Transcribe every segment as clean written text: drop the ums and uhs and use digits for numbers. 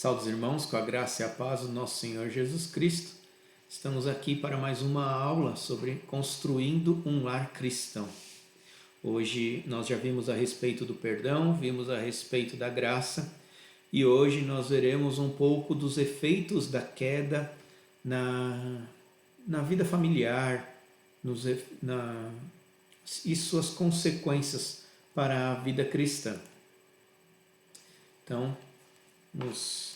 Saudos irmãos, com a graça e a paz do nosso Senhor Jesus Cristo. Estamos aqui para mais uma aula sobre construindo um lar cristão. Hoje nós já vimos a respeito do perdão, vimos a respeito da graça e hoje nós veremos um pouco dos efeitos da queda na vida familiar e suas consequências para a vida cristã. Então, vamos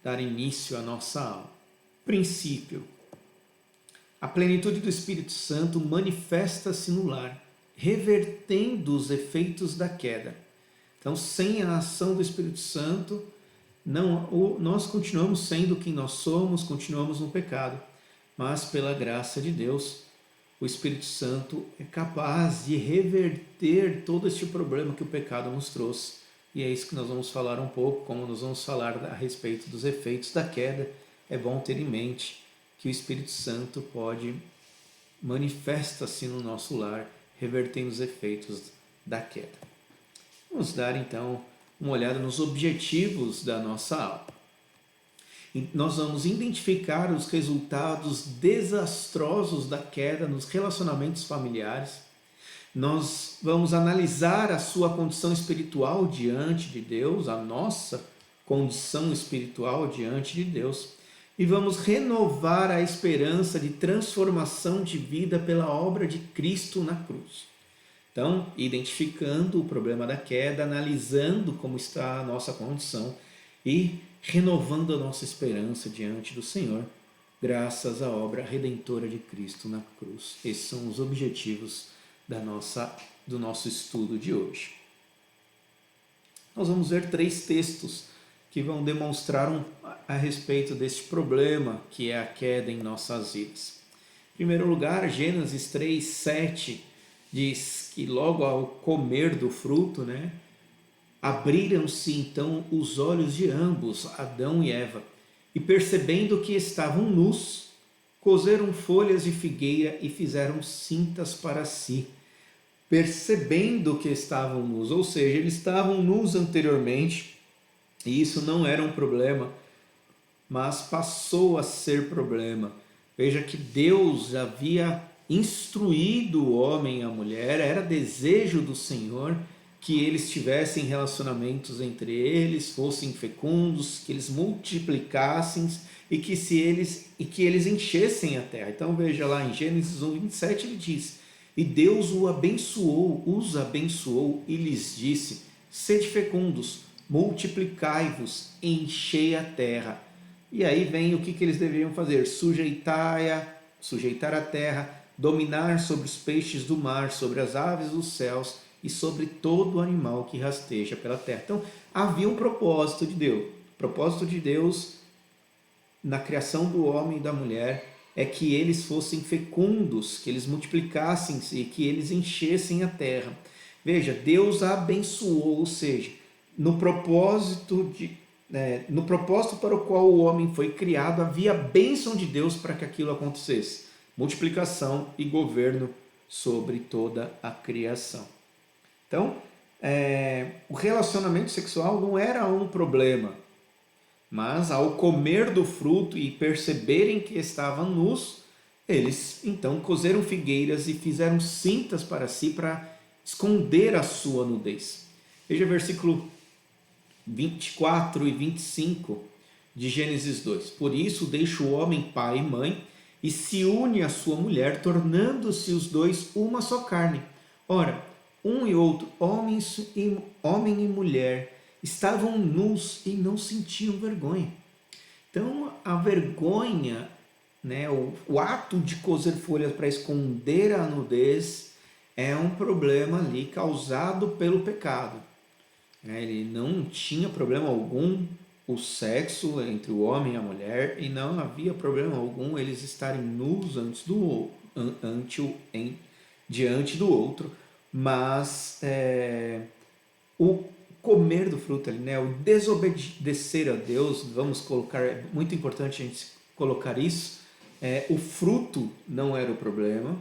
dar início à nossa aula. Princípio. A plenitude do Espírito Santo manifesta-se no lar, revertendo os efeitos da queda. Então, sem a ação do Espírito Santo, nós continuamos sendo quem nós somos, continuamos no pecado. Mas, pela graça de Deus, o Espírito Santo é capaz de reverter todo este problema que o pecado nos trouxe. E é isso que nós vamos falar um pouco, como nós vamos falar a respeito dos efeitos da queda. É bom ter em mente que o Espírito Santo manifesta-se no nosso lar, revertendo os efeitos da queda. Vamos dar então uma olhada nos objetivos da nossa aula. Nós vamos identificar os resultados desastrosos da queda nos relacionamentos familiares. Nós vamos analisar a sua condição espiritual diante de Deus, a nossa condição espiritual diante de Deus, e vamos renovar a esperança de transformação de vida pela obra de Cristo na cruz. Então, identificando o problema da queda, analisando como está a nossa condição e renovando a nossa esperança diante do Senhor, graças à obra redentora de Cristo na cruz. Esses são os objetivos do nosso estudo de hoje. Nós vamos ver 3 textos que vão demonstrar a respeito deste problema que é a queda em nossas vidas. Em primeiro lugar, Gênesis 3:7 diz que logo ao comer do fruto, abriram-se então os olhos de ambos, Adão e Eva, e percebendo que estavam nus, coseram folhas de figueira e fizeram cintas para si. Percebendo que estavam nus, ou seja, eles estavam nus anteriormente, e isso não era um problema, mas passou a ser problema. Veja que Deus havia instruído o homem e a mulher, era desejo do Senhor que eles tivessem relacionamentos entre eles, fossem fecundos, que eles multiplicassem e que eles enchessem a terra. Então veja lá em Gênesis 1:27 ele diz: e Deus os abençoou e lhes disse: sede fecundos, multiplicai-vos, enchei a terra. E aí vem o que eles deveriam fazer: sujeitar a terra, dominar sobre os peixes do mar, sobre as aves dos céus e sobre todo animal que rasteja pela terra. Então havia um propósito de Deus. O propósito de Deus na criação do homem e da mulher é que eles fossem fecundos, que eles multiplicassem-se e que eles enchessem a terra. Veja, Deus abençoou, ou seja, no propósito para o qual o homem foi criado, havia a bênção de Deus para que aquilo acontecesse. Multiplicação e governo sobre toda a criação. Então, o relacionamento sexual não era um problema. Mas ao comer do fruto e perceberem que estavam nus, eles então coseram figueiras e fizeram cintas para si para esconder a sua nudez. Veja versículo 24 e 25 de Gênesis 2. Por isso deixa o homem pai e mãe e se une à sua mulher, tornando-se os dois uma só carne. Ora, um e outro, homem e mulher, estavam nus e não sentiam vergonha. Então a vergonha, o ato de coser folhas para esconder a nudez é um problema ali causado pelo pecado. Ele não tinha problema algum o sexo entre o homem e a mulher e não havia problema algum eles estarem nus diante do outro, mas o comer do fruto ali, o desobedecer a Deus, vamos colocar, é muito importante a gente colocar isso, o fruto não era o problema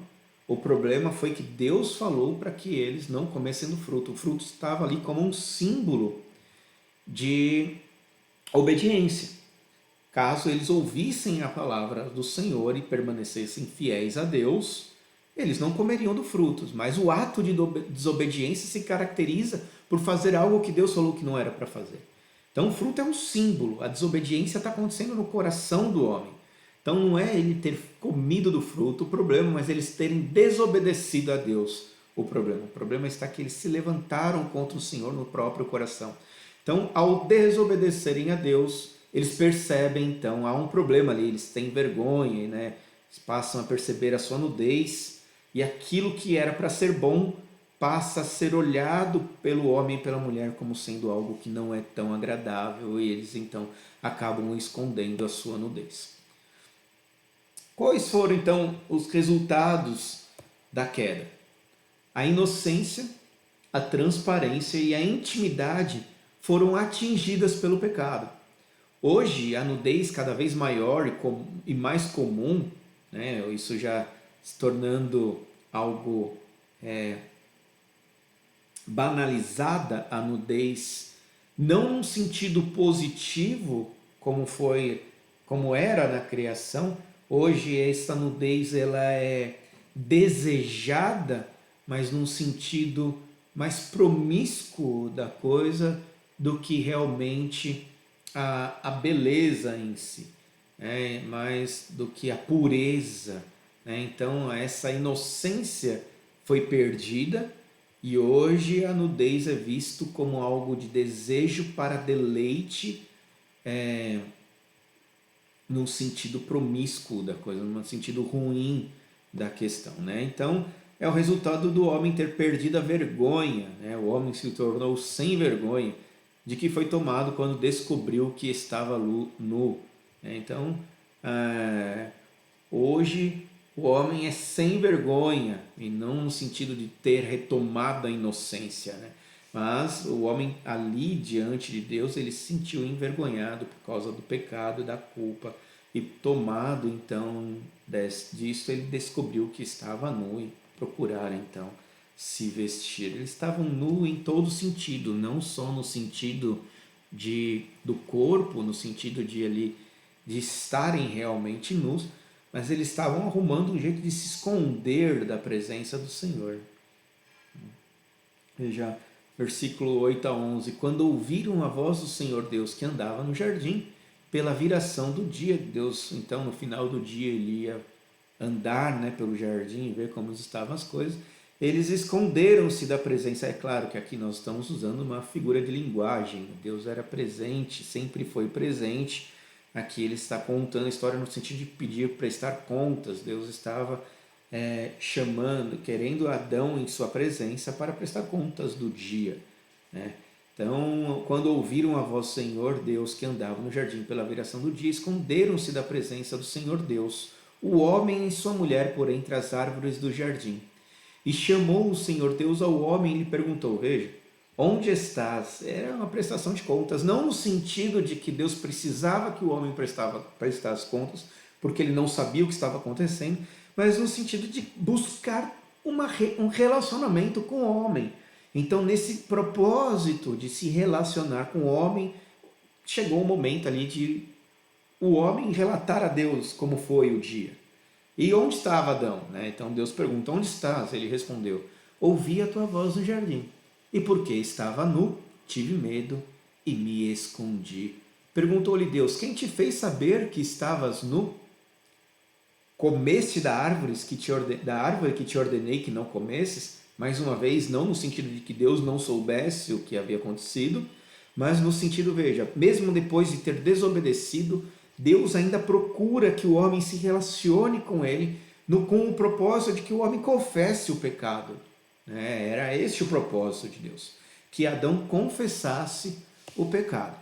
foi que Deus falou para que eles não comessem do fruto. O fruto estava ali como um símbolo de obediência. Caso eles ouvissem a palavra do Senhor e permanecessem fiéis a Deus, eles não comeriam do fruto. Mas o ato de desobediência se caracteriza por fazer algo que Deus falou que não era para fazer. Então o fruto é um símbolo, a desobediência está acontecendo no coração do homem. Então não é ele ter comido do fruto o problema, mas eles terem desobedecido a Deus o problema. O problema está que eles se levantaram contra o Senhor no próprio coração. Então, ao desobedecerem a Deus, eles percebem, então, há um problema ali, eles têm vergonha, né? Eles passam a perceber a sua nudez, e aquilo que era para ser bom passa a ser olhado pelo homem e pela mulher como sendo algo que não é tão agradável, e eles então acabam escondendo a sua nudez. Quais foram então os resultados da queda? A inocência, a transparência e a intimidade foram atingidas pelo pecado. Hoje, a nudez cada vez maior e mais comum, né, isso já se tornando algo banalizada, a nudez, não num sentido positivo, como era na criação. Hoje essa nudez ela é desejada, mas num sentido mais promíscuo da coisa do que realmente a beleza em si, mais do que a pureza. Então essa inocência foi perdida e hoje a nudez é visto como algo de desejo para deleite, no sentido promíscuo da coisa, no sentido ruim da questão. Então é o resultado do homem ter perdido a vergonha. O homem se tornou sem vergonha de que foi tomado quando descobriu que estava nu. Então, hoje o homem é sem vergonha, e não no sentido de ter retomado a inocência, mas o homem ali diante de Deus, ele se sentiu envergonhado por causa do pecado e da culpa, e tomado então disso, ele descobriu que estava nu e procuraram então se vestir. Eles estavam nu em todo sentido, não só no sentido do corpo, no sentido de estarem realmente nus, mas eles estavam arrumando um jeito de se esconder da presença do Senhor. Veja, versículo 8 a 11. Quando ouviram a voz do Senhor Deus que andava no jardim, pela viração do dia, Deus, então, no final do dia, ele ia andar pelo jardim, ver como estavam as coisas. Eles esconderam-se da presença. É claro que aqui nós estamos usando uma figura de linguagem. Deus era presente, sempre foi presente. Aqui ele está contando a história no sentido de pedir prestar contas. Deus estava chamando, querendo Adão em sua presença para prestar contas do dia. Então, quando ouviram a voz do Senhor Deus que andava no jardim pela viração do dia, esconderam-se da presença do Senhor Deus, o homem e sua mulher, por entre as árvores do jardim. E chamou o Senhor Deus ao homem e lhe perguntou, veja, onde estás? Era uma prestação de contas, não no sentido de que Deus precisava que o homem prestasse contas, porque ele não sabia o que estava acontecendo, mas no sentido de buscar um relacionamento com o homem. Então, nesse propósito de se relacionar com o homem, chegou o momento ali de o homem relatar a Deus como foi o dia. E onde estava Adão? Então Deus pergunta, onde estás? Ele respondeu, ouvi a tua voz no jardim. E porque estava nu, tive medo e me escondi. Perguntou-lhe Deus, quem te fez saber que estavas nu? Comeste da árvore que te ordenei que não comesses? Mais uma vez, não no sentido de que Deus não soubesse o que havia acontecido, mas no sentido, veja, mesmo depois de ter desobedecido, Deus ainda procura que o homem se relacione com ele, com o propósito de que o homem confesse o pecado. Era esse o propósito de Deus, que Adão confessasse o pecado.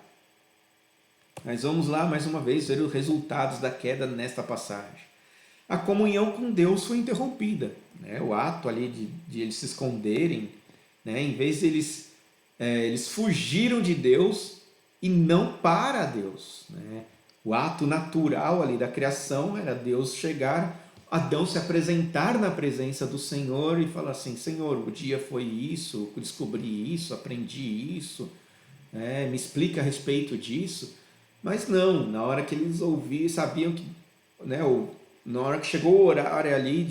Mas vamos lá mais uma vez ver os resultados da queda nesta passagem. A comunhão com Deus foi interrompida. O ato ali de eles se esconderem, em vez de eles fugiram de Deus e não para Deus. O ato natural ali da criação era Deus chegar, Adão se apresentar na presença do Senhor e falar assim, Senhor, o dia foi isso, eu descobri isso, aprendi isso, me explica a respeito disso. Mas não, na hora que eles ouviram, sabiam que, né, na hora que chegou o horário ali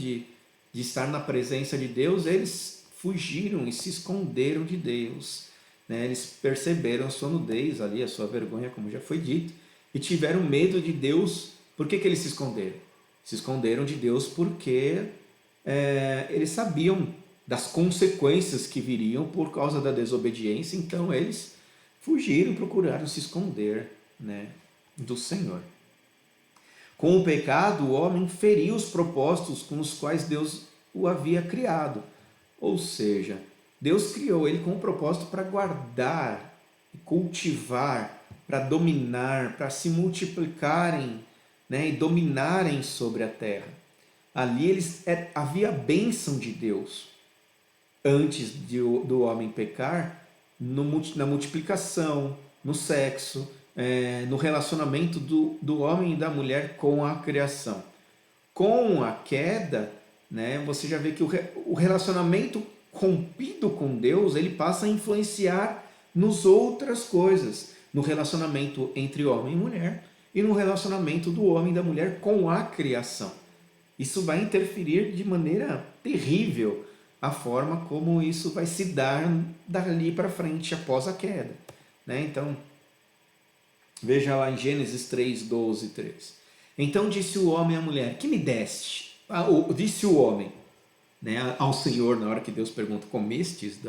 de estar na presença de Deus, eles fugiram e se esconderam de Deus. Né? Eles perceberam a sua nudez ali, a sua vergonha, como já foi dito, e tiveram medo de Deus. Por que eles se esconderam? Se esconderam de Deus porque eles sabiam das consequências que viriam por causa da desobediência, então eles fugiram, procuraram se esconder, né, do Senhor. Com o pecado, o homem feriu os propósitos com os quais Deus o havia criado. Ou seja, Deus criou ele com um propósito para guardar, cultivar, para dominar, para se multiplicarem, né, e dominarem sobre a terra. Ali havia a bênção de Deus antes do homem pecar, na multiplicação, no sexo, no relacionamento do homem e da mulher com a criação. Com a queda, né, você já vê que o relacionamento rompido com Deus, ele passa a influenciar nas outras coisas, no relacionamento entre homem e mulher e no relacionamento do homem e da mulher com a criação. Isso vai interferir de maneira terrível a forma como isso vai se dar dali para frente após a queda. Né? Então, veja lá em Gênesis 3, 12 e 13. Então disse o homem à mulher, que me deste? Disse o homem, né, ao Senhor, na hora que Deus pergunta, comestes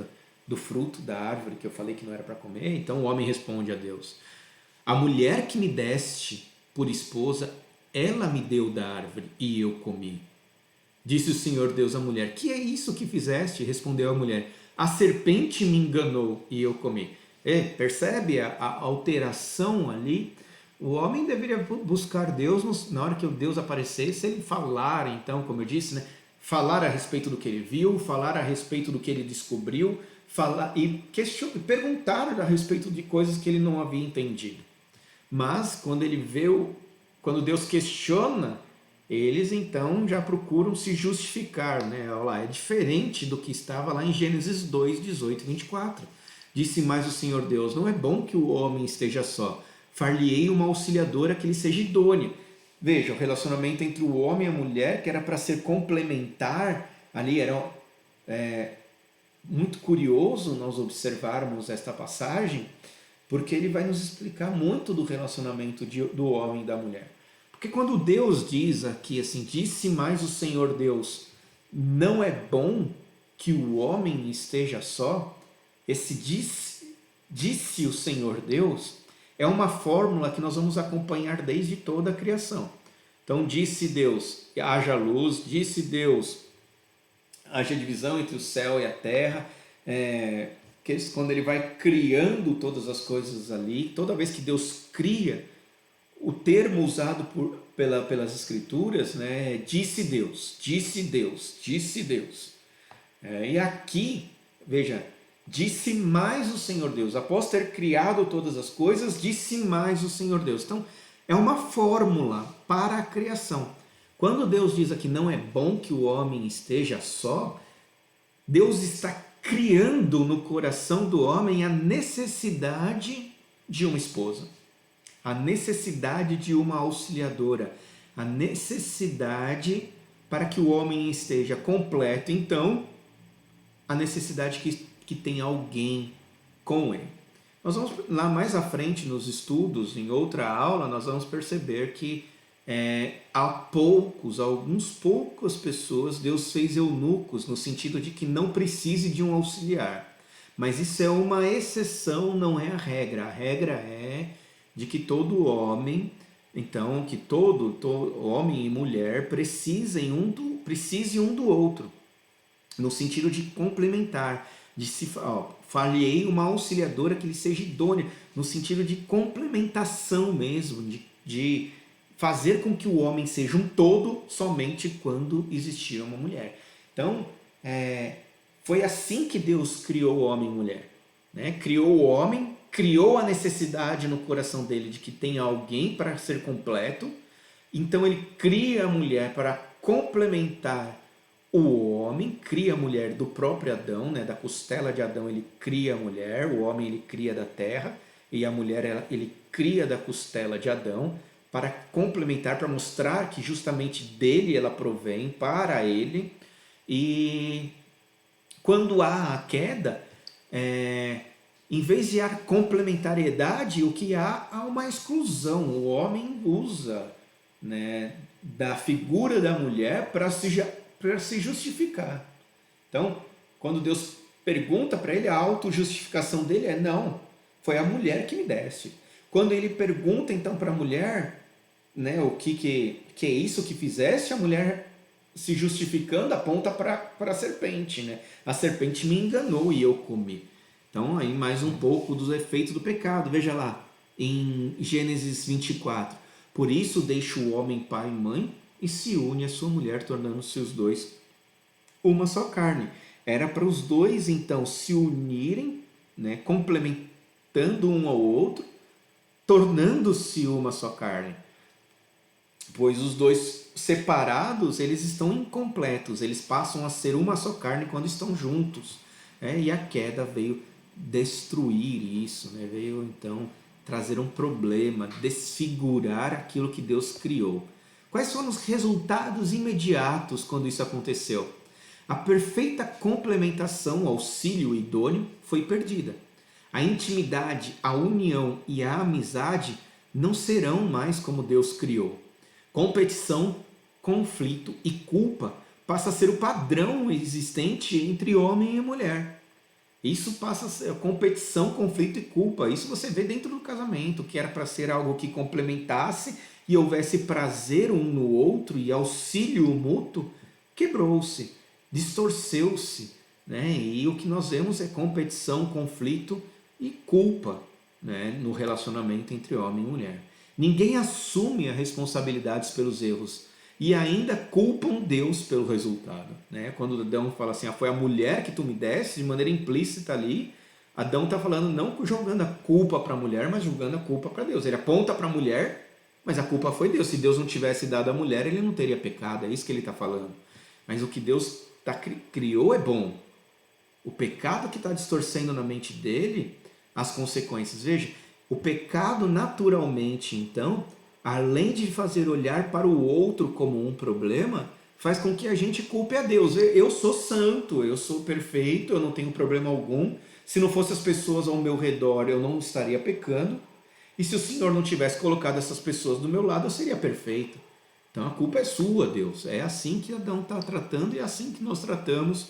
do fruto da árvore que eu falei que não era para comer? Então o homem responde a Deus, a mulher que me deste por esposa, ela me deu da árvore e eu comi. Disse o Senhor Deus à mulher, que é isso que fizeste? Respondeu a mulher, a serpente me enganou e eu comi. Percebe a alteração ali? O homem deveria buscar Deus na hora que o Deus aparecesse, ele falar, então, como eu disse, né? Falar a respeito do que ele viu, falar a respeito do que ele descobriu, falar e perguntar a respeito de coisas que ele não havia entendido. Mas quando Deus questiona, eles então já procuram se justificar, né? Olha lá, é diferente do que estava lá em Gênesis 2, 18 e 24. Disse mais o Senhor Deus, não é bom que o homem esteja só, far-lhe-ei uma auxiliadora que lhe seja idônea. Veja, o relacionamento entre o homem e a mulher, que era para ser complementar, ali era muito curioso nós observarmos esta passagem, porque ele vai nos explicar muito do relacionamento do homem e da mulher. Porque quando Deus diz aqui assim, disse mais o Senhor Deus, não é bom que o homem esteja só, esse disse o Senhor Deus, é uma fórmula que nós vamos acompanhar desde toda a criação. Então disse Deus, haja luz, disse Deus, haja divisão entre o céu e a terra, quando ele vai criando todas as coisas ali, toda vez que Deus cria, o termo usado pelas escrituras, né, disse Deus, disse Deus, disse Deus. E aqui, veja, disse mais o Senhor Deus. Após ter criado todas as coisas, disse mais o Senhor Deus. Então, é uma fórmula para a criação. Quando Deus diz aqui, não é bom que o homem esteja só, Deus está criando no coração do homem a necessidade de uma esposa, a necessidade de uma auxiliadora, a necessidade para que o homem esteja completo. Então, a necessidade que tem alguém com ele. Nós vamos lá mais à frente nos estudos, em outra aula, nós vamos perceber que algumas poucas pessoas, Deus fez eunucos, no sentido de que não precise de um auxiliar. Mas isso é uma exceção, não é a regra. A regra é de que todo homem, então, que todo homem e mulher precise um do outro, no sentido de complementar, de se far-lhe-ei uma auxiliadora que lhe seja idônea, no sentido de complementação mesmo, de fazer com que o homem seja um todo somente quando existia uma mulher. Então, foi assim que Deus criou o homem e mulher. Né? Criou o homem, criou a necessidade no coração dele de que tenha alguém para ser completo. Então ele cria a mulher para complementar o homem, cria a mulher do próprio Adão, né? Da costela de Adão ele cria a mulher, o homem ele cria da terra. e a mulher ele cria da costela de Adão para complementar, para mostrar que justamente dele ela provém para ele. E quando há a queda, em vez de haver complementariedade, o que há uma exclusão. O homem usa, né, da figura da mulher para se justificar. Então, quando Deus pergunta para ele, a autojustificação dele é: não, foi a mulher que me deste. Quando ele pergunta então para a mulher, né, o que é isso que fizeste, a mulher, se justificando, aponta para a serpente, né? A serpente me enganou e eu comi. Então, aí mais um pouco dos efeitos do pecado. Veja lá, em Gênesis 24. Por isso deixa o homem pai e mãe e se une à sua mulher, tornando-se os dois uma só carne. Era para os dois, então, se unirem, né, complementando um ao outro, tornando-se uma só carne. Pois os dois separados, eles estão incompletos, eles passam a ser uma só carne quando estão juntos. E a queda veio destruir isso, né? Veio então trazer um problema, desfigurar aquilo que Deus criou. Quais foram os resultados imediatos quando isso aconteceu? A perfeita complementação, o auxílio idôneo, foi perdida. A intimidade, a união e a amizade não serão mais como Deus criou. Competição, conflito e culpa passa a ser o padrão existente entre homem e mulher. Isso passa a ser competição, conflito e culpa. Isso você vê dentro do casamento, que era para ser algo que complementasse e houvesse prazer um no outro e auxílio mútuo, quebrou-se, distorceu-se, né? E o que nós vemos é competição, conflito e culpa, né, no relacionamento entre homem e mulher. Ninguém assume as responsabilidades pelos erros e ainda culpam Deus pelo resultado, né? Quando Adão fala assim, foi a mulher que tu me deste, de maneira implícita ali, Adão está falando não jogando a culpa para a mulher, mas jogando a culpa para Deus. Ele aponta para a mulher, mas a culpa foi Deus. Se Deus não tivesse dado a mulher, ele não teria pecado, é isso que ele está falando. Mas o que Deus criou é bom. O pecado que está distorcendo na mente dele, as consequências. Veja, o pecado naturalmente, então, além de fazer olhar para o outro como um problema, faz com que a gente culpe a Deus. Eu sou santo, eu sou perfeito, eu não tenho problema algum. Se não fossem as pessoas ao meu redor, eu não estaria pecando. E se o Senhor não tivesse colocado essas pessoas do meu lado, eu seria perfeito. Então a culpa é sua, Deus. É assim que Adão está tratando e é assim que nós tratamos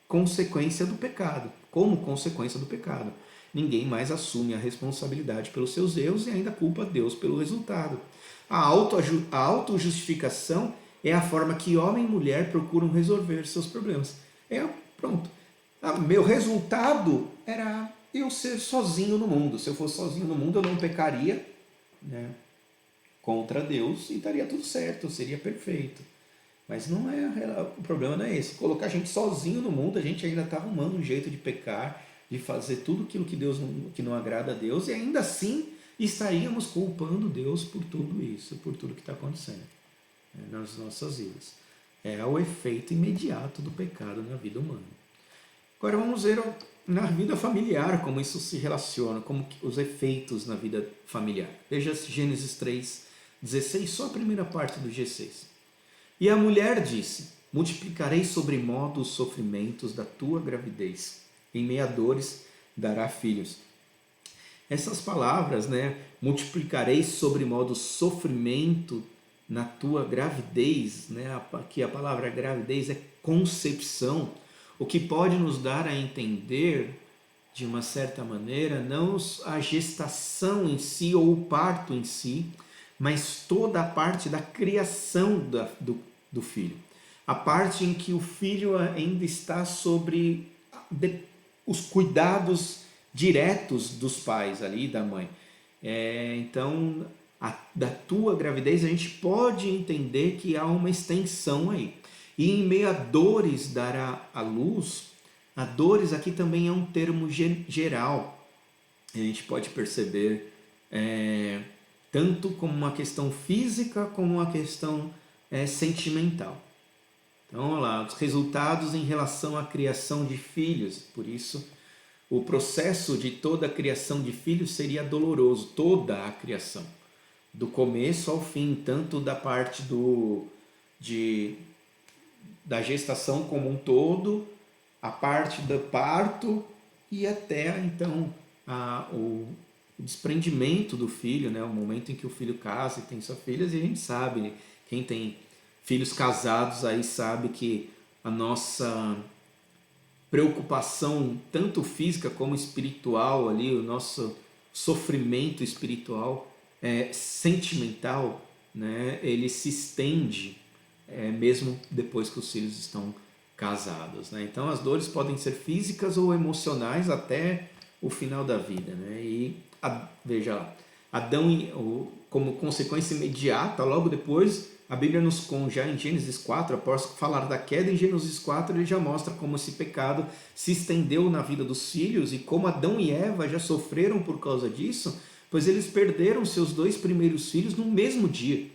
consequência do pecado, como consequência do pecado. Ninguém mais assume a responsabilidade pelos seus erros e ainda culpa Deus pelo resultado. A autojustificação é a forma que homem e mulher procuram resolver seus problemas. Pronto. Meu resultado era eu ser sozinho no mundo. Se eu fosse sozinho no mundo, eu não pecaria, né, contra Deus e estaria tudo certo, eu seria perfeito. Mas não o problema não é esse. Colocar a gente sozinho no mundo, a gente ainda está arrumando um jeito de pecar, de fazer tudo aquilo que não agrada a Deus, e ainda assim estaríamos culpando Deus por tudo isso, por tudo que está acontecendo, né, nas nossas vidas. É o efeito imediato do pecado na vida humana. Agora vamos ver na vida familiar como isso se relaciona, como os efeitos na vida familiar. Veja Gênesis 3:16, só a primeira parte do G6. E a mulher disse: multiplicarei sobremodo os sofrimentos da tua gravidez, em meio a dores dará filhos. Essas palavras, né, multiplicarei sobremodo o sofrimento na tua gravidez, né, aqui a palavra gravidez é concepção, o que pode nos dar a entender, de uma certa maneira, não a gestação em si ou o parto em si, mas toda a parte da criação do filho. A parte em que o filho ainda está sobre os cuidados diretos dos pais ali, da mãe. Então, da tua gravidez, a gente pode entender que há uma extensão aí. E em meio a dores dará a luz, a dores aqui também é um termo geral. A gente pode perceber tanto como uma questão física como uma questão sentimental. Então, olha lá, os resultados em relação à criação de filhos. Por isso, o processo de toda a criação de filhos seria doloroso, toda a criação, do começo ao fim, tanto da parte da gestação como um todo, a parte do parto e até então o desprendimento do filho, né? O momento em que o filho casa e tem suas filhas, e a gente sabe, né? Quem tem filhos casados aí sabe que a nossa preocupação, tanto física como espiritual ali, o nosso sofrimento espiritual, sentimental, né? Ele se estende mesmo depois que os filhos estão casados, né? Então as dores podem ser físicas ou emocionais até o final da vida, né? E veja lá, Adão, como consequência imediata, logo depois, a Bíblia nos conta, já em Gênesis 4, após falar da queda, em Gênesis 4 ele já mostra como esse pecado se estendeu na vida dos filhos e como Adão e Eva já sofreram por causa disso, pois eles perderam seus 2 primeiros filhos no mesmo dia,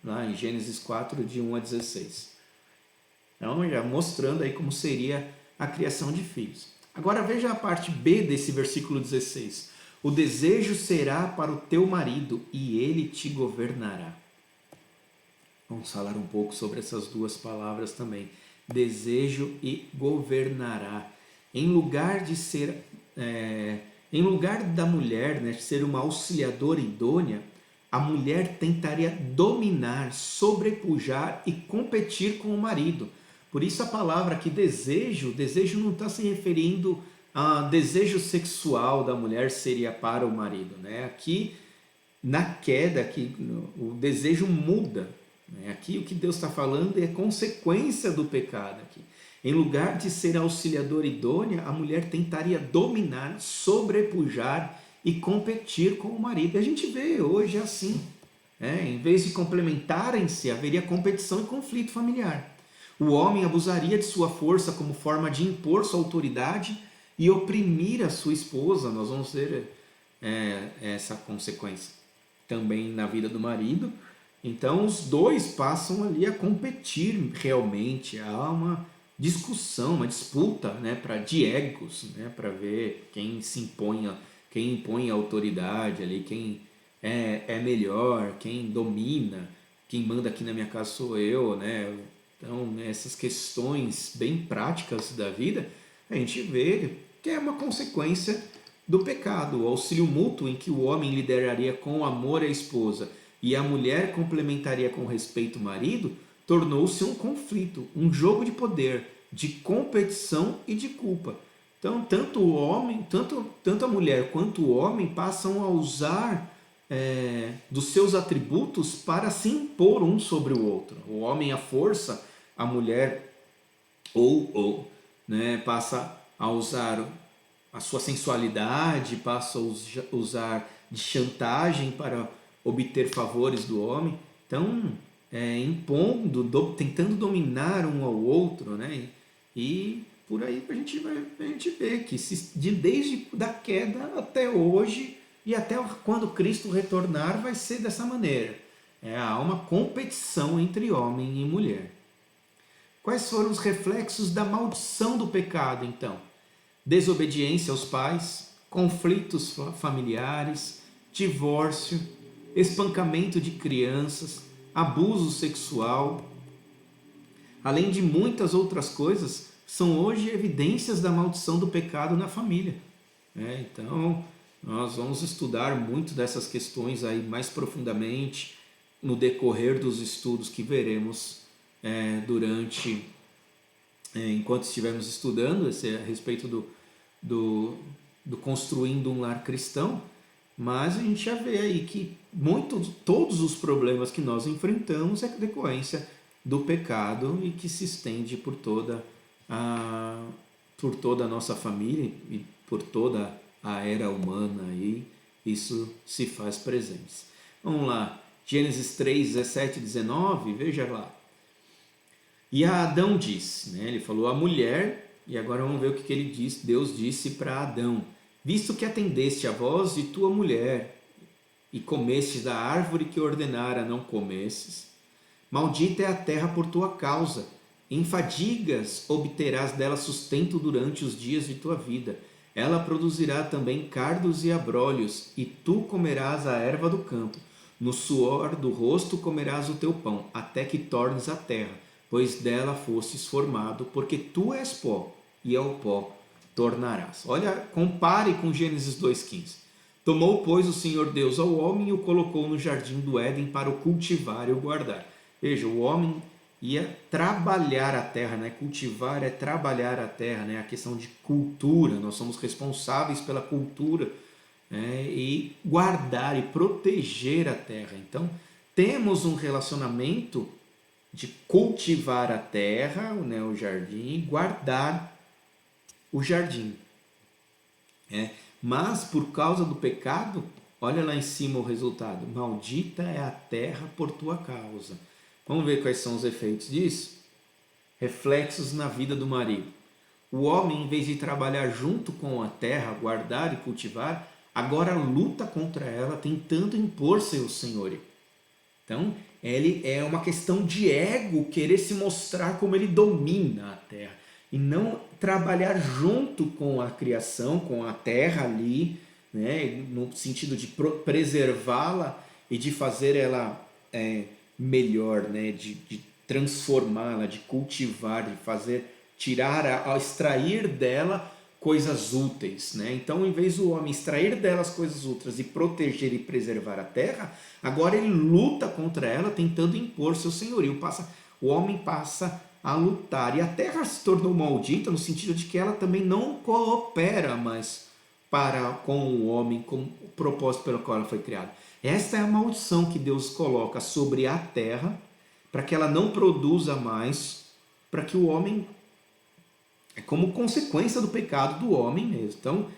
lá em Gênesis 4, de 1 a 16. Então, já mostrando aí como seria a criação de filhos. Agora veja a parte B desse versículo 16. O desejo será para o teu marido e ele te governará. Vamos falar um pouco sobre essas duas palavras também. Desejo e governará. Em lugar de ser, em lugar da mulher, né, ser uma auxiliadora idônea, a mulher tentaria dominar, sobrepujar e competir com o marido. Por isso a palavra aqui desejo não está se referindo a desejo sexual da mulher seria para o marido, né? Aqui na queda, aqui, o desejo muda, né? Aqui o que Deus está falando é consequência do pecado. Aqui. Em lugar de ser auxiliadora idônea, a mulher tentaria dominar, sobrepujar e competir com o marido. E a gente vê hoje assim, em vez de complementarem-se, haveria competição e conflito familiar. O homem abusaria de sua força como forma de impor sua autoridade e oprimir a sua esposa. Nós vamos ver essa consequência também na vida do marido. Então os dois passam ali a competir realmente. Há uma discussão, uma disputa, né, de egos, né, para ver quem quem impõe a autoridade ali, quem é melhor, quem domina, quem manda aqui na minha casa sou eu, né? Então, essas questões bem práticas da vida, a gente vê que é uma consequência do pecado. O auxílio mútuo em que o homem lideraria com amor a esposa e a mulher complementaria com respeito o marido, tornou-se um conflito, um jogo de poder, de competição e de culpa. Então, tanto o homem, tanto a mulher quanto o homem passam a usar dos seus atributos para se impor um sobre o outro. O homem a força, a mulher né, passa a usar a sua sensualidade, passa a usar de chantagem para obter favores do homem. Então, tentando dominar um ao outro, né? E por aí a gente vê que desde da queda até hoje e até quando Cristo retornar vai ser dessa maneira. Há uma competição entre homem e mulher. Quais foram os reflexos da maldição do pecado, então? Desobediência aos pais, conflitos familiares, divórcio, espancamento de crianças, abuso sexual, além de muitas outras coisas, são hoje evidências da maldição do pecado na família. Então, nós vamos estudar muito dessas questões aí mais profundamente no decorrer dos estudos que veremos enquanto estivermos estudando a respeito do construindo um lar cristão. Mas a gente já vê aí que todos os problemas que nós enfrentamos é decorrência do pecado e que se estende por toda a nossa família e por toda a era humana, e isso se faz presente. Vamos lá, Gênesis 3, 17 e 19, veja lá. E a Adão disse, né? Ele falou a mulher, e agora vamos ver o que ele disse. Deus disse para Adão: visto que atendeste a voz de tua mulher e comestes da árvore que ordenara não comesses, maldita é a terra por tua causa. Em fadigas obterás dela sustento durante os dias de tua vida. Ela produzirá também cardos e abrolhos, e tu comerás a erva do campo. No suor do rosto comerás o teu pão, até que tornes a terra, pois dela fostes formado, porque tu és pó, e ao pó tornarás. Olha, compare com Gênesis 2,15. Tomou, pois, o Senhor Deus ao homem e o colocou no jardim do Éden para o cultivar e o guardar. Veja, o homem ia trabalhar a terra, né? Cultivar é trabalhar a terra, né? A questão de cultura, nós somos responsáveis pela cultura, né? E guardar e proteger a terra. Então, temos um relacionamento de cultivar a terra, né? O jardim, e guardar o jardim. Mas por causa do pecado, olha lá em cima o resultado: maldita é a terra por tua causa. Vamos ver quais são os efeitos disso? Reflexos na vida do marido. O homem, em vez de trabalhar junto com a terra, guardar e cultivar, agora luta contra ela, tentando impor seu senhorio. Então, ele é uma questão de ego, querer se mostrar como ele domina a terra, e não trabalhar junto com a criação, com a terra ali, né, no sentido de preservá-la e de fazer ela melhor, né, de transformá-la, de cultivar, de fazer, tirar, extrair dela coisas úteis, né? Então, em vez do homem extrair delas coisas úteis e proteger e preservar a terra, agora ele luta contra ela, tentando impor seu senhorio. O homem passa a lutar, e a terra se tornou maldita no sentido de que ela também não coopera mais com o homem, com o propósito pelo qual ela foi criada. Esta é a maldição que Deus coloca sobre a terra, para que ela não produza mais, para que o homem, como consequência do pecado do homem mesmo. Então,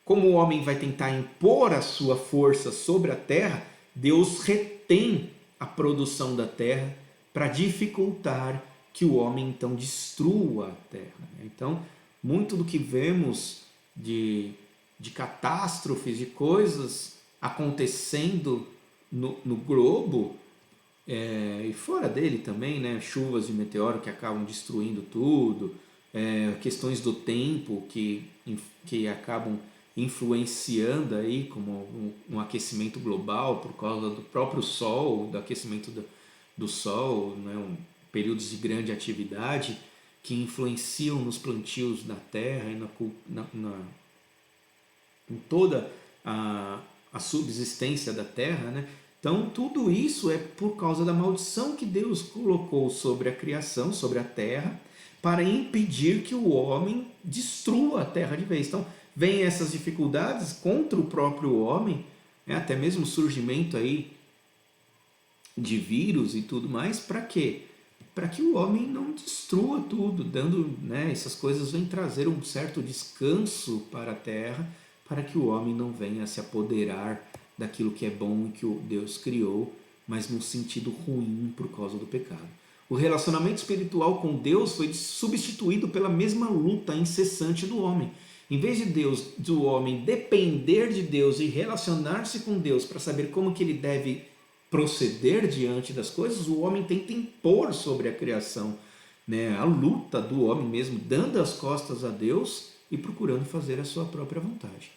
como o homem vai tentar impor a sua força sobre a terra, Deus retém a produção da terra para dificultar que o homem então destrua a terra. Então, muito do que vemos de catástrofes, de coisas acontecendo no globo, e fora dele também, né? Chuvas de meteoro que acabam destruindo tudo, questões do tempo que acabam influenciando aí, como um aquecimento global por causa do próprio Sol, do aquecimento do Sol, né? Períodos de grande atividade que influenciam nos plantios da terra e em toda a subsistência da terra, né? Então, tudo isso é por causa da maldição que Deus colocou sobre a criação, sobre a terra, para impedir que o homem destrua a terra de vez. Então, vem essas dificuldades contra o próprio homem, né? Até mesmo o surgimento aí de vírus e tudo mais, para quê? Para que o homem não destrua tudo, dando, né, essas coisas vêm trazer um certo descanso para a terra, para que o homem não venha se apoderar daquilo que é bom e que o Deus criou, mas num sentido ruim por causa do pecado. O relacionamento espiritual com Deus foi substituído pela mesma luta incessante do homem. Em vez do homem depender de Deus e relacionar-se com Deus para saber como que ele deve proceder diante das coisas, o homem tenta impor sobre a criação, né, a luta do homem mesmo, dando as costas a Deus e procurando fazer a sua própria vontade.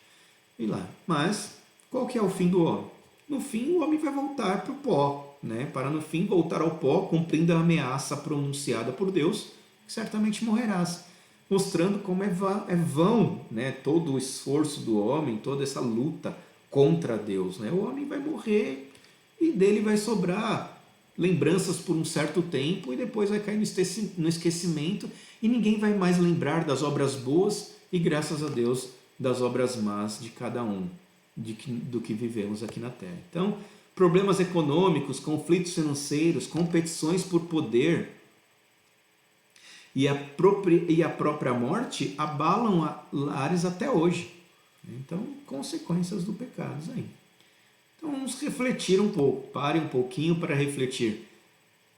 E lá, mas qual que é o fim do homem? No fim, o homem vai voltar para o pó, né, para no fim voltar ao pó, cumprindo a ameaça pronunciada por Deus, que certamente morrerás, mostrando como é vão, né, todo o esforço do homem, toda essa luta contra Deus, né? O homem vai morrer e dele vai sobrar lembranças por um certo tempo e depois vai cair no esquecimento e ninguém vai mais lembrar das obras boas e, graças a Deus, das obras más de cada um, do que vivemos aqui na Terra. Então, problemas econômicos, conflitos financeiros, competições por poder e a própria morte abalam lares até hoje. Então, consequências do pecado aí. Então vamos refletir um pouco, pare um pouquinho para refletir.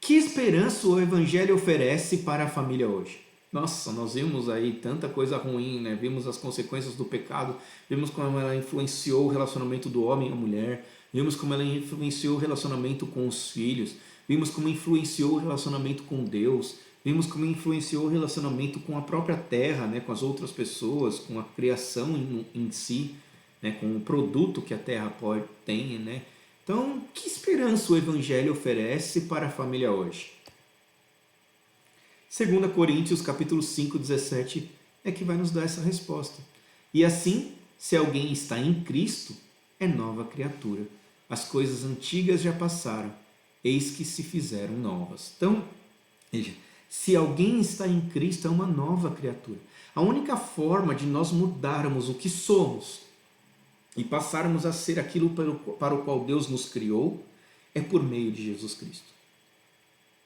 Que esperança o Evangelho oferece para a família hoje? Nossa, nós vimos aí tanta coisa ruim, né? Vimos as consequências do pecado, vimos como ela influenciou o relacionamento do homem e a mulher, vimos como ela influenciou o relacionamento com os filhos, vimos como influenciou o relacionamento com Deus, Vimos como influenciou o relacionamento com a própria terra, né, com as outras pessoas, com a criação em si, né, com o produto que a terra tem, né? Então, que esperança o Evangelho oferece para a família hoje? 2 Coríntios capítulo 5, 17 é que vai nos dar essa resposta. E assim, se alguém está em Cristo, é nova criatura. As coisas antigas já passaram, eis que se fizeram novas. Então, veja, se alguém está em Cristo, é uma nova criatura. A única forma de nós mudarmos o que somos e passarmos a ser aquilo para o qual Deus nos criou é por meio de Jesus Cristo.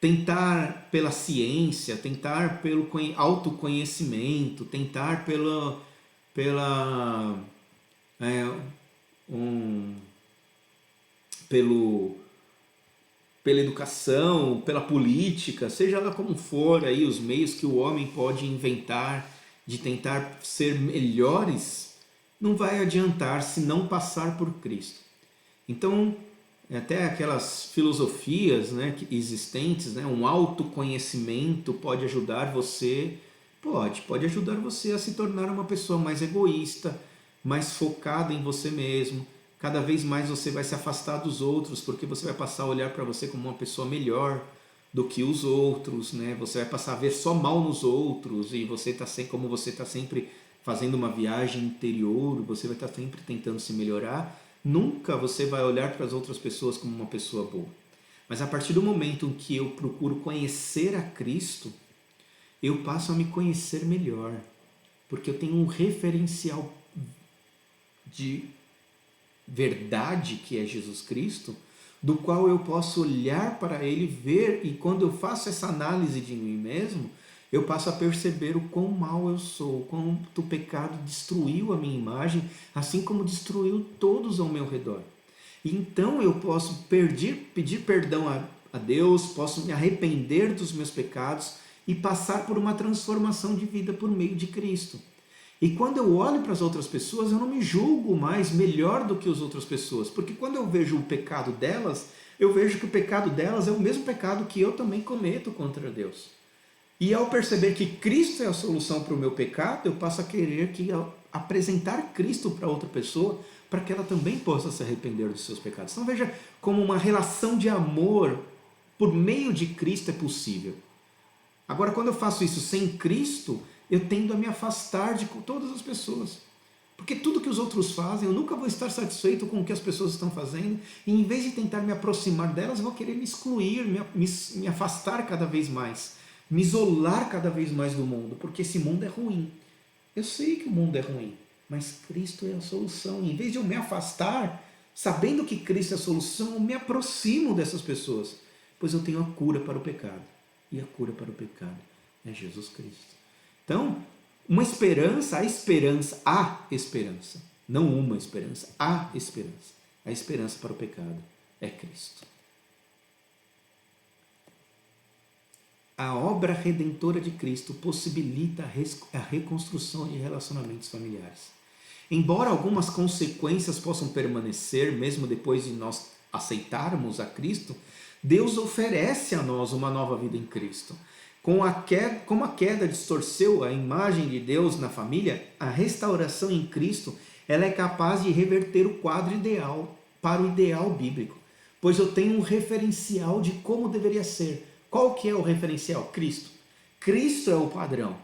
Tentar pela ciência, tentar pelo autoconhecimento, tentar pela pela educação, pela política, seja lá como for aí os meios que o homem pode inventar de tentar ser melhores, não vai adiantar se não passar por Cristo. Então, até aquelas filosofias, né, existentes, né, um autoconhecimento pode ajudar você, pode ajudar você a se tornar uma pessoa mais egoísta, mais focada em você mesmo. Cada vez mais você vai se afastar dos outros, porque você vai passar a olhar para você como uma pessoa melhor do que os outros, né? Você vai passar a ver só mal nos outros, e você tá como você está sempre fazendo uma viagem interior, você vai estar sempre tentando se melhorar. Nunca você vai olhar para as outras pessoas como uma pessoa boa. Mas a partir do momento em que eu procuro conhecer a Cristo, eu passo a me conhecer melhor, porque eu tenho um referencial de verdade que é Jesus Cristo, do qual eu posso olhar para ele, ver, e quando eu faço essa análise de mim mesmo, eu passo a perceber o quão mal eu sou, quanto o pecado destruiu a minha imagem, assim como destruiu todos ao meu redor. E então eu posso pedir perdão a Deus, posso me arrepender dos meus pecados e passar por uma transformação de vida por meio de Cristo. E quando eu olho para as outras pessoas, eu não me julgo mais melhor do que as outras pessoas, porque quando eu vejo o pecado delas, eu vejo que o pecado delas é o mesmo pecado que eu também cometo contra Deus. E ao perceber que Cristo é a solução para o meu pecado, eu passo a querer apresentar Cristo para outra pessoa, para que ela também possa se arrepender dos seus pecados. Então veja como uma relação de amor por meio de Cristo é possível. Agora, quando eu faço isso sem Cristo, eu tendo a me afastar de todas as pessoas. Porque tudo que os outros fazem, eu nunca vou estar satisfeito com o que as pessoas estão fazendo, e em vez de tentar me aproximar delas, eu vou querer me excluir, me afastar cada vez mais, me isolar cada vez mais do mundo, porque esse mundo é ruim. Eu sei que o mundo é ruim, mas Cristo é a solução. Em vez de eu me afastar, sabendo que Cristo é a solução, eu me aproximo dessas pessoas, pois eu tenho a cura para o pecado. E a cura para o pecado é Jesus Cristo. Então, a esperança, não uma esperança, a esperança. A esperança para o pecado é Cristo. A obra redentora de Cristo possibilita a reconstrução de relacionamentos familiares. Embora algumas consequências possam permanecer, mesmo depois de nós aceitarmos a Cristo, Deus oferece a nós uma nova vida em Cristo. Como a queda distorceu a imagem de Deus na família, a restauração em Cristo ela é capaz de reverter o quadro ideal para o ideal bíblico, pois eu tenho um referencial de como deveria ser. Qual que é o referencial? Cristo. Cristo é o padrão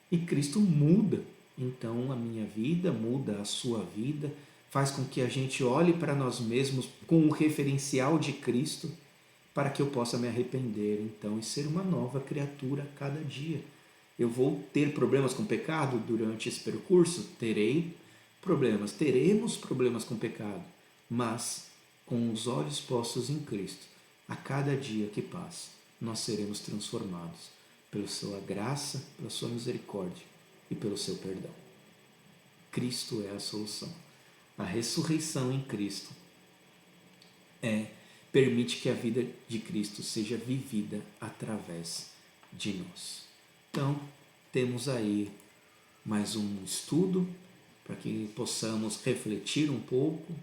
e Cristo muda. Então a minha vida muda, a sua vida, faz com que a gente olhe para nós mesmos com o referencial de Cristo, para que eu possa me arrepender, então, e ser uma nova criatura a cada dia. Eu vou ter problemas com pecado durante esse percurso? Terei problemas, teremos problemas com pecado, mas com os olhos postos em Cristo, a cada dia que passa, nós seremos transformados pela sua graça, pela sua misericórdia e pelo seu perdão. Cristo é a solução. A ressurreição em Cristo permite que a vida de Cristo seja vivida através de nós. Então, temos aí mais um estudo para que possamos refletir um pouco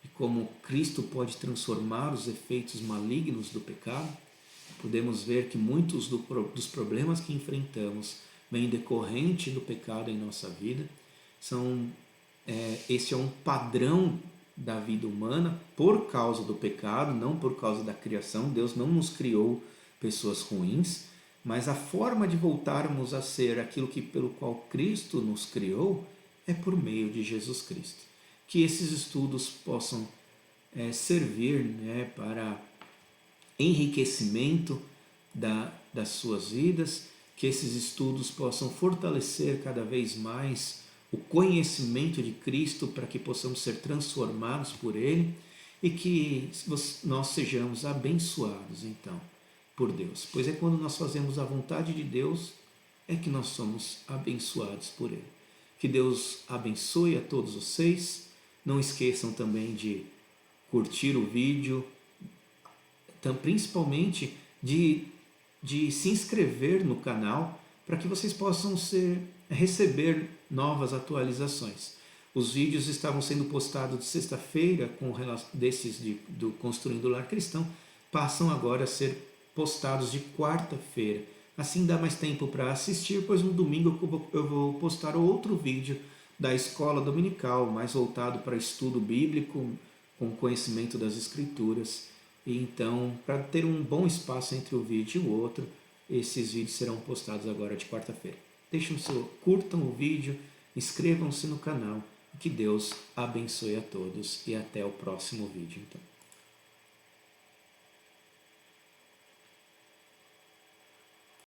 de como Cristo pode transformar os efeitos malignos do pecado, podemos ver que muitos dos problemas que enfrentamos vêm decorrente do pecado em nossa vida. Esse é um padrão da vida humana por causa do pecado, não por causa da criação. Deus não nos criou pessoas ruins, mas a forma de voltarmos a ser aquilo pelo qual Cristo nos criou é por meio de Jesus Cristo. Que esses estudos possam servir, né, para enriquecimento das suas vidas, que esses estudos possam fortalecer cada vez mais o conhecimento de Cristo para que possamos ser transformados por Ele e que nós sejamos abençoados então por Deus, pois é quando nós fazemos a vontade de Deus é que nós somos abençoados por Ele. Que Deus abençoe a todos vocês. Não esqueçam também de curtir o vídeo, principalmente de se inscrever no canal para que vocês possam receber novas atualizações. Os vídeos estavam sendo postados de sexta-feira, do Construindo o Lar Cristão, passam agora a ser postados de quarta-feira. Assim dá mais tempo para assistir, pois no domingo eu vou postar outro vídeo da escola dominical, mais voltado para estudo bíblico, com conhecimento das Escrituras. E então, para ter um bom espaço entre o vídeo e o outro, esses vídeos serão postados agora de quarta-feira. Curtam o vídeo, inscrevam-se no canal. Que Deus abençoe a todos e até o próximo vídeo. Então.